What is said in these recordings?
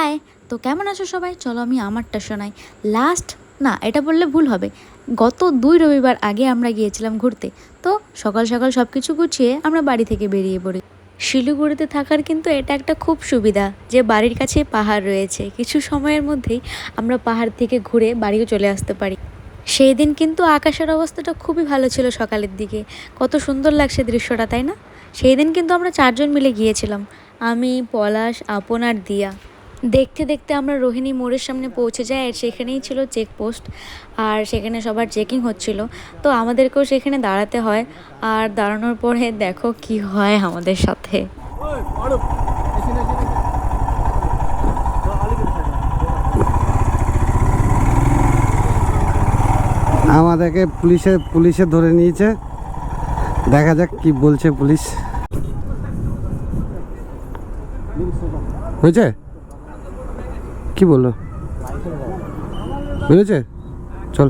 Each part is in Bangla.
হাই। তো কেমন আছো সবাই? চলো আমি আমারটা শোনাই। লাস্ট না, এটা বললে ভুল হবে, গত 2 রবিবার আগে আমরা গিয়েছিলাম ঘুরতে। তো সকাল সকাল সব কিছু গুছিয়ে আমরা বাড়ি থেকে বেরিয়ে পড়ি। শিলিগুড়িতে থাকার কিন্তু এটা একটা খুব সুবিধা যে বাড়ির কাছে পাহাড় রয়েছে, কিছু সময়ের মধ্যেই আমরা পাহাড় থেকে ঘুরে বাড়িও চলে আসতে পারি। সেই দিন কিন্তু আকাশের অবস্থাটা খুবই ভালো ছিল সকালের দিকে, কত সুন্দর লাগছে দৃশ্যটা, তাই না? সেই দিন কিন্তু আমরা 4 জন মিলে গিয়েছিলাম, আমি, পলাশ, আপন আর দিয়া। দেখতে দেখতে আমরা রোহিণী মোড়ের সামনে পৌঁছে যাই, আর সেখানেই ছিল চেকপোস্ট, আর সেখানে সবার চেকিং হচ্ছিল। তো আমাদেরকেও সেখানে দাঁড়াতে হয়, আর দাঁড়ানোর পরে দেখো কি হয় আমাদের সাথে। আমাদেরকে পুলিশে ধরে নিয়েছে, দেখা যাক কি বলছে পুলিশ। হয়েছে কি বললো, বুঝেছে? চল।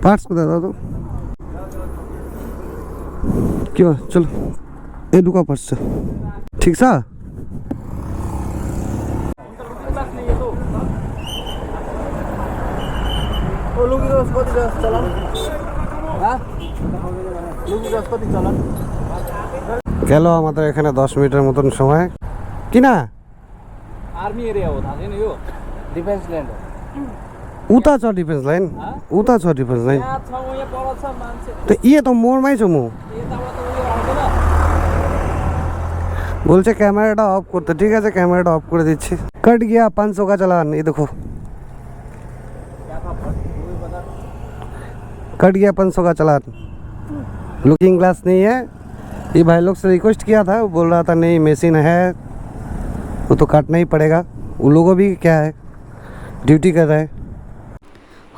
পার্স কোথায় দাদা? কি চলো, এই ঢুকা পার্স ঠিক সা। গেল আমাদের এখানে 10 মিনিটের মতন সময় কি না। आर्मी एरिया हो थाहा छैन यो डिफेन्स ल्यान्ड हो उता छ डिफेन्स लाइन, उता छ डिफेन्स लाइन। यहाँ छ यहाँ पर छ मान्छे তো ইয়ে তো মোড়মাই ছো মু यताबाट त उयो आउँदैन বলছে ক্যামেরাটা অফ করতে। ঠিক আছে, ক্যামেরাটা অফ করে দিচ্ছি। कट गया 500 का चालान, ये देखो कट गया 500 का चालान। लुकिंग ग्लास नहीं है। ये भाई लोग से रिक्वेस्ट किया था, वो बोल रहा था नहीं मशीन है वो तो काटना ही पड़ेगा। उन लोगों भी क्या है ड्यूटी कर रहा है।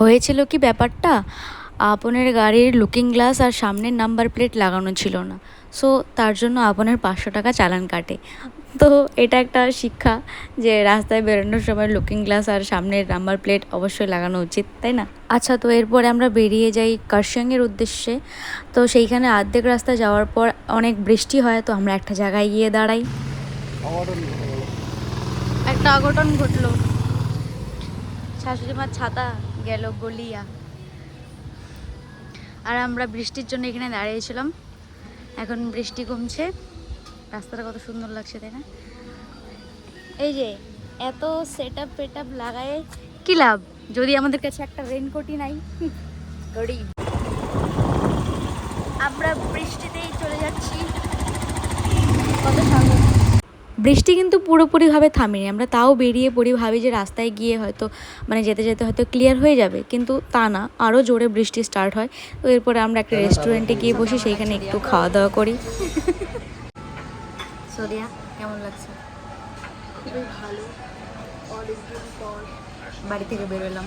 হয়েছিল কি ব্যাপারটা, আপনের গাড়ির লুকিং গ্লাস আর সামনের নাম্বার প্লেট লাগানো ছিল না, সো তার জন্য আপনের 500 টাকা চালান কাটে। তো এটা একটা শিক্ষা যে রাস্তায় বেরোনোর সময় লুকিং গ্লাস আর সামনের নাম্বার প্লেট অবশ্যই লাগানো উচিত, তাই না? আচ্ছা, তো এরপরে আমরা বেরিয়ে যাই কার্শিয়াংয়ের উদ্দেশ্যে। তো সেইখানে অর্ধেক রাস্তা যাওয়ার পর অনেক বৃষ্টি হয়, তো আমরা একটা জায়গায় গিয়ে দাঁড়াই। একটা অঘটন ঘটলো, শাশুড়ি মার ছাতা গেল গলিয়া, আর আমরা বৃষ্টির জন্য এখানে দাঁড়িয়েছিলাম। এখন বৃষ্টি কমছে, রাস্তাটা কত সুন্দর লাগছে, তাই না? এই যে এত সেট আপ লাগায় কি লাভ যদি আমাদের কাছে একটা রেনকোটই নাই। গরিব আমরা বৃষ্টিতেই চলে যাচ্ছি, কত সুন্দর। বৃষ্টি কিন্তু পুরোপুরিভাবে থামেনি, আমরা তাও বেরিয়ে পড়ি, ভাবি যে রাস্তায় গিয়ে হয়তো মানে যেতে যেতে হয়তো ক্লিয়ার হয়ে যাবে, কিন্তু তা না, আরও জোরে বৃষ্টি স্টার্ট হয়। তো এরপরে আমরা একটা রেস্টুরেন্টে গিয়ে বসি, সেইখানে একটু খাওয়া দাওয়া করি। সোদিয়া কেমন লাগছে? খুবই ভালো। অনেকদিন পর বাড়ি থেকে বেরোলাম,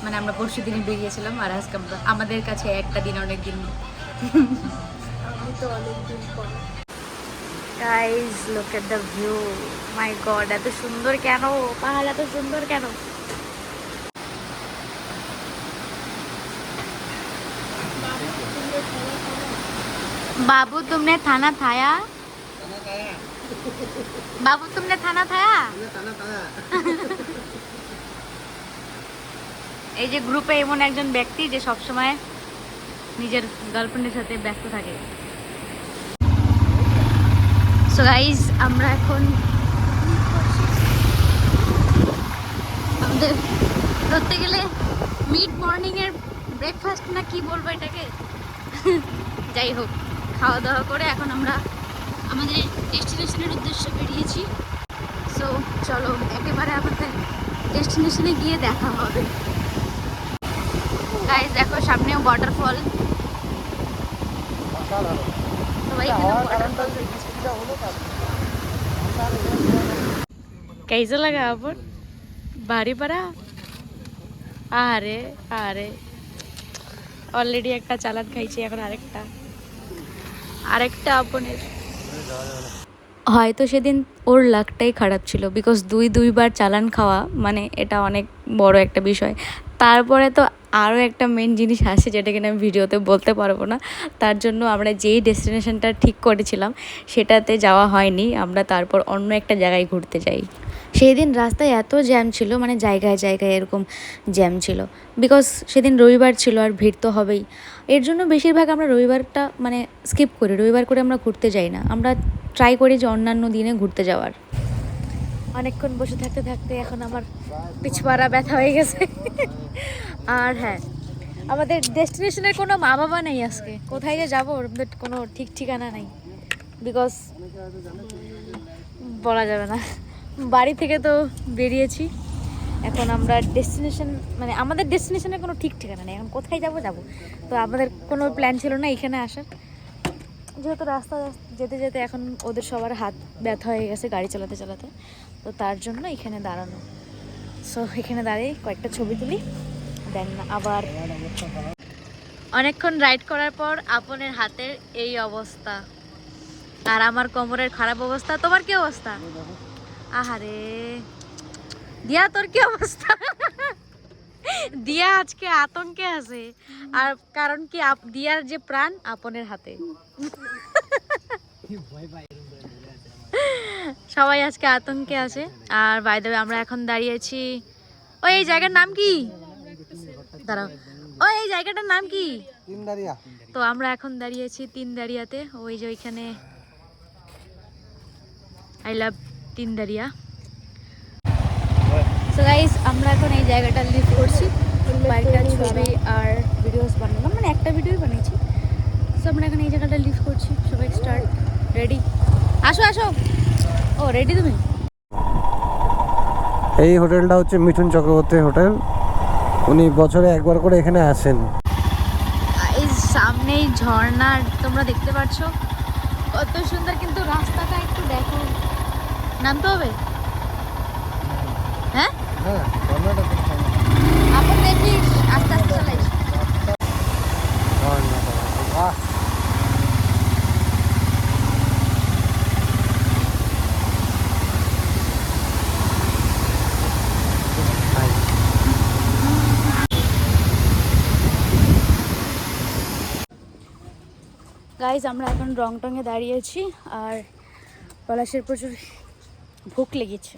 মানে আমরা পরশু দিনে বেরিয়েছিলাম, আর আজকে আমাদের কাছে একটা দিন অনেক দিন। আমি তো অনেকদিন পর। Guys look at the view, my god, এত সুন্দর কেন পাহাড়, এত সুন্দর কেন? बाबू तुमने थाना थाया, बाबू तुमने थाना थाया। এই যে গ্রুপে এমন একজন ব্যক্তি যে সবসময় নিজের গার্লফ্রেন্ডের সাথে ব্যস্ত থাকে। সো গাইজ আমরা এখন আমাদের ধরতে গেলে মিড মর্নিংয়ের ব্রেকফাস্ট না কি বলবো এটাকে, যাই হোক, খাওয়া দাওয়া করে এখন আমরা আমাদের ডেস্টিনেশনের উদ্দেশ্যে বেরিয়েছি। সো চলো একেবারে আমাদের ডেস্টিনেশনে গিয়ে দেখা হবে। গাইজ দেখো সামনেও ওয়াটারফল, সবাই कैसा लगा अपन भारी पड़ा? আরে আরে অলরেডি একটা চালান খাইছি, এখন আরেকটা আপনের। হয়তো সেদিন ওর লাকটাই খারাপ ছিল, বিকজ দুইবার চালান খাওয়া মানে এটা অনেক বড় একটা বিষয়। তারপরে তো আরও একটা মেন জিনিস আছে যেটা কিনা আমি ভিডিওতে বলতে পারবো না, তার জন্য আমরা যেই ডেস্টিনেশনটা ঠিক করেছিলাম সেটাতে যাওয়া হয়নি, আমরা তারপর অন্য একটা জায়গায় ঘুরতে যাই। সেই দিন রাস্তায় এত জ্যাম ছিল, মানে জায়গায় জায়গায় এরকম জ্যাম ছিল, বিকজ সেদিন রবিবার ছিল আর ভিড় তো হবেই। এর জন্য বেশিরভাগ আমরা রবিবারটা মানে স্কিপ করি, রবিবার করে আমরা ঘুরতে যাই না, আমরা ট্রাই করি যে অন্যান্য দিনে ঘুরতে যাওয়ার। অনেকক্ষণ বসে থাকতে থাকতে এখন আমার পিছপাড়া ব্যথা হয়ে গেছে। আর হ্যাঁ, আমাদের ডেস্টিনেশনের কোনো মা বাবা নেই আজকে, কোথায় যে যাবো আমাদের কোনো ঠিক ঠিকানা নেই, বিকজ বলা যাবে না, বাড়ি থেকে তো বেরিয়েছি, এখন আমরা ডেস্টিনেশন মানে আমাদের ডেস্টিনেশনের কোনো ঠিক ঠিকানা নেই, এখন কোথায় যাব তো আমাদের কোনো প্ল্যান ছিল না এখানে আসার, যেহেতু রাস্তা যেতে যেতে এখন ওদের সবার হাত ব্যথা হয়ে গেছে গাড়ি চালাতে চালাতে, তো তার জন্য এখানে দাঁড়ানো। সো এখানে দাঁড়িয়ে কয়েকটা ছবি তুলি, দেন আবার অনেকক্ষণ রাইড করার পর আপনের হাতের এই অবস্থা, আর আমার কোমরের খারাপ অবস্থা। তোমার কি অবস্থা? আহারে দিয়া, তোর কি অবস্থা? দিয়া আজকে আতঙ্কে আছে, আর কারণ কি দিয়ার যে প্রাণ আপনের হাতে। সবাই আজকে আতঙ্কে আছে। আর বাই দ্য ওয়ে আমরা এখন দাঁড়িয়েছি, ওই এই জায়গার নাম কি? দাঁড়াও, ওই এই জায়গাটার নাম কি? তিনদারিয়া। তো আমরা এখন দাঁড়িয়েছি তিনদারিয়াতে, ওই যে ওইখানে আই লাভ তিনদারিয়া। সো গাইস, আমরা এখন এই জায়গাটা লিভ করছি, কয়েকটা ছবি আর ভিডিওস বানালাম, মানে একটা ভিডিও বানিয়েছি। সো আমরা এখন এই জায়গাটা লিভ করছি, সবাই স্টার্ট, রেডি? আসো আসো। ও রেডি তুমি? এই হোটেলটা হচ্ছে মিঠুন চক্রবর্তী হোটেল, উনি বছরে একবার করে এখানে আসেন। এই সামনেই ঝর্ণা তোমরা দেখতে পাচ্ছ, কত সুন্দর, কিন্তু রাস্তাটা একটু দেখো, নামতে হবে। হ্যাঁ আপন দেখিস, আস্তে আস্তে চালাইস। গাইজ, আমরা এখন রংটংয়ে দাঁড়িয়েছি, আর পলাশের প্রচুর ভুক লেগেছে।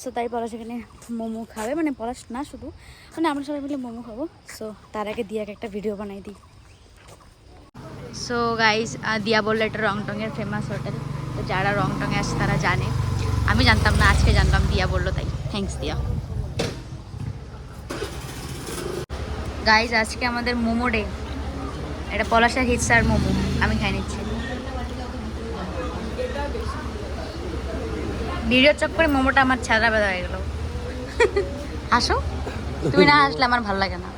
সো তাই পলাশ এখানে মোমো খাবে, মানে পলাশ না শুধু, মানে আমরা সবাই মিলে মোমো খাবো। সো তার আগে দিয়াকে একটা ভিডিও বানাই দিই। সো গাইজ, দিয়া বললো এটা রংটংয়ের ফেমাস হোটেল, তো যারা রংটংয়ে আসে তারা জানে, আমি জানতাম না, আজকে জানলাম, দিয়া বললো, তাই থ্যাঙ্কস দিয়া। গাইজ, আজকে আমাদের মোমো ডে, এটা পলাশের হিটসার মোমো, আমি খাই নিচ্ছি। ভিডিও চক্করে মোমোটা আমার ছাড়া বেদা হয়ে গেল। হাসো, তুমি না হাসলে আমার ভালো লাগে না,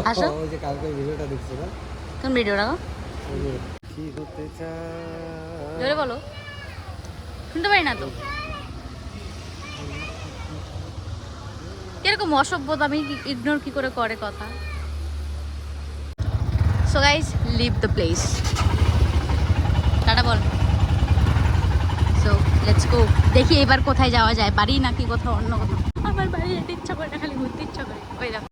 হাসো। ওই যে কালকে ভিডিওটা দেখছো না? কোন ভিডিওটা গো? কি হতে চায় জোরে বলো, শুনতে পারি না তো। এরকম অসভ্যতা আমি ইগনোর কি করে কথা। So guys, leave the place, টাটা বল। সো লেটস গো, দেখি এবার কোথায় যাওয়া যায়, বাড়ি নাকি কোথাও অন্য কোথাও। আমার বাড়ি যেতে ইচ্ছা করে না, খালি ঘুরতে ইচ্ছা করে। ওই দেখো।